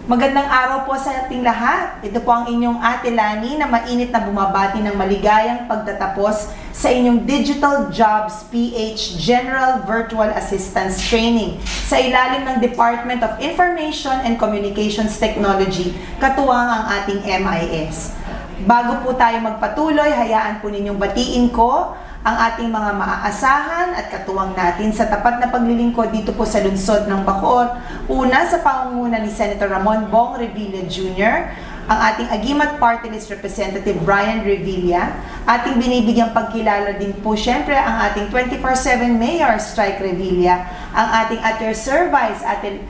Magandang araw po sa ating lahat. Ito po ang inyong Ate Lani na mainit na bumabati ng maligayang pagtatapos sa inyong Digital Jobs PH General Virtual Assistance Training sa ilalim ng Department of Information and Communications Technology, katuwang ang ating MIS. Bago po tayo magpatuloy, hayaan po ninyong batiin ko ang ating mga maaasahan at katuwang natin sa tapat na paglilingkod dito po sa lungsod ng Bacoor. Una, sa pangunguna ni Senator Ramon Bong Revilla Jr., ang ating Agimat Party List Representative Brian Revilla, ating binibigyang pagkilala din po syempre ang ating 24/7 Mayor Strike Revilla, ang ating at your service, Ate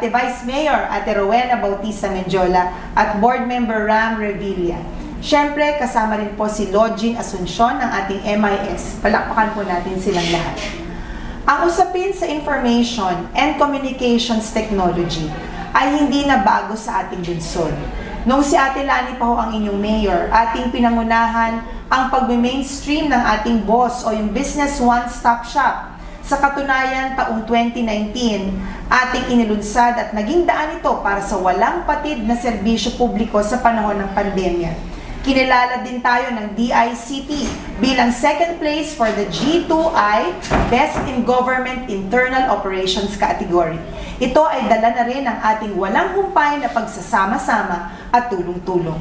Vice Mayor, Ate Rowena Bautista Menjola, at Board Member Ram Revilla. Siyempre, kasama rin po si Login Asuncion ng ating MIS. Palakpakan po natin silang lahat. Ang usapin sa Information and Communications Technology ay hindi na bago sa ating lungsod. Nung si Ate Lani pa ho ang inyong mayor, ating pinangunahan ang pag-mainstream ng ating boss o yung Business One-Stop Shop. Sa katunayan, taong 2019, ating inilunsad at naging daan ito para sa walang patid na serbisyo publiko sa panahon ng pandemya. Kinilala din tayo ng DICT bilang second place for the G2I Best in Government Internal Operations category. Ito ay dala na rin ng ating walang humpay na pagsasama-sama at tulong-tulong.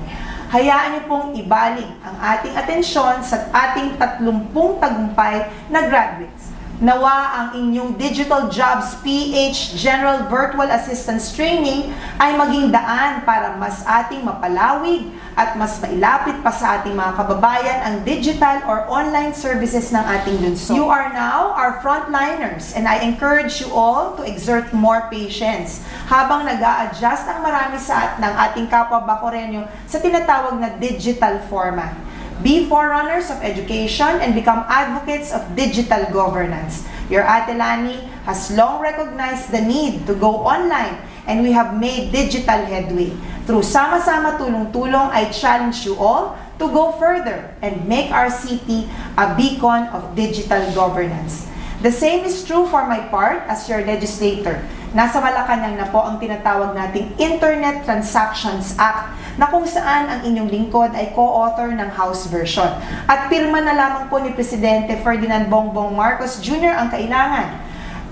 Hayaan niyo pong ibalik ang ating atensyon sa ating 30 tagumpay na graduates. Nawa ang inyong Digital Jobs PH General Virtual Assistance Training ay maging daan para mas ating mapalawig at mas mailapit pa sa ating mga kababayan ang digital or online services ng ating lungsod. You are now our frontliners and I encourage you all to exert more patience habang nag-a-adjust ang marami ng ating kapwa Bacoreño sa tinatawag na digital format. Be forerunners of education and become advocates of digital governance. Your Ate Lani has long recognized the need to go online and we have made digital headway. Through Sama-Sama Tulong-Tulong, I challenge you all to go further and make our city a beacon of digital governance. The same is true for my part as your legislator. Nasa Malacanang na po ang tinatawag nating Internet Transactions Act na kung saan ang inyong lingkod ay co-author ng House version. At pirma na lamang po ni Presidente Ferdinand Bongbong Marcos Jr. ang kailangan.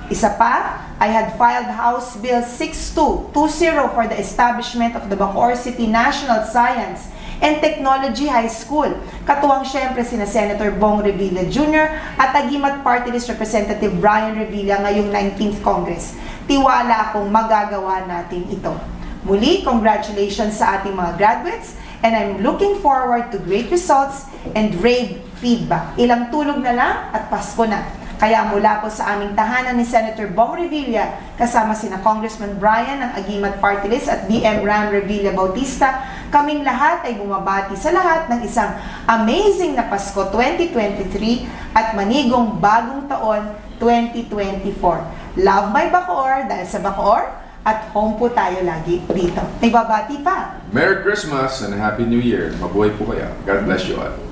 Isa pa, I had filed House Bill 6220 for the establishment of the Bacoor City National Science and Technology High School. Katuwang syempre sina Senator Bong Revilla Jr. at Agimat Party List Representative Brian Revilla ngayong 19th Congress. Tiwala akong magagawa natin ito. Muli, congratulations sa ating mga graduates and I'm looking forward to great results and rave feedback. Ilang tulog na lang at Pasko na. Kaya mula po sa aming tahanan ni Senator Bong Revilla, kasama sina Congressman Brian ng Agimat Party List at BM Ram Revilla Bautista, kaming lahat ay bumabati sa lahat ng isang amazing na Pasko 2023 at manigong bagong taon 2024. Love my Bacoor dahil sa Bacoor at home po tayo lagi dito. May babati pa. Merry Christmas and Happy New Year. Mabuhay po kayo. God bless you all.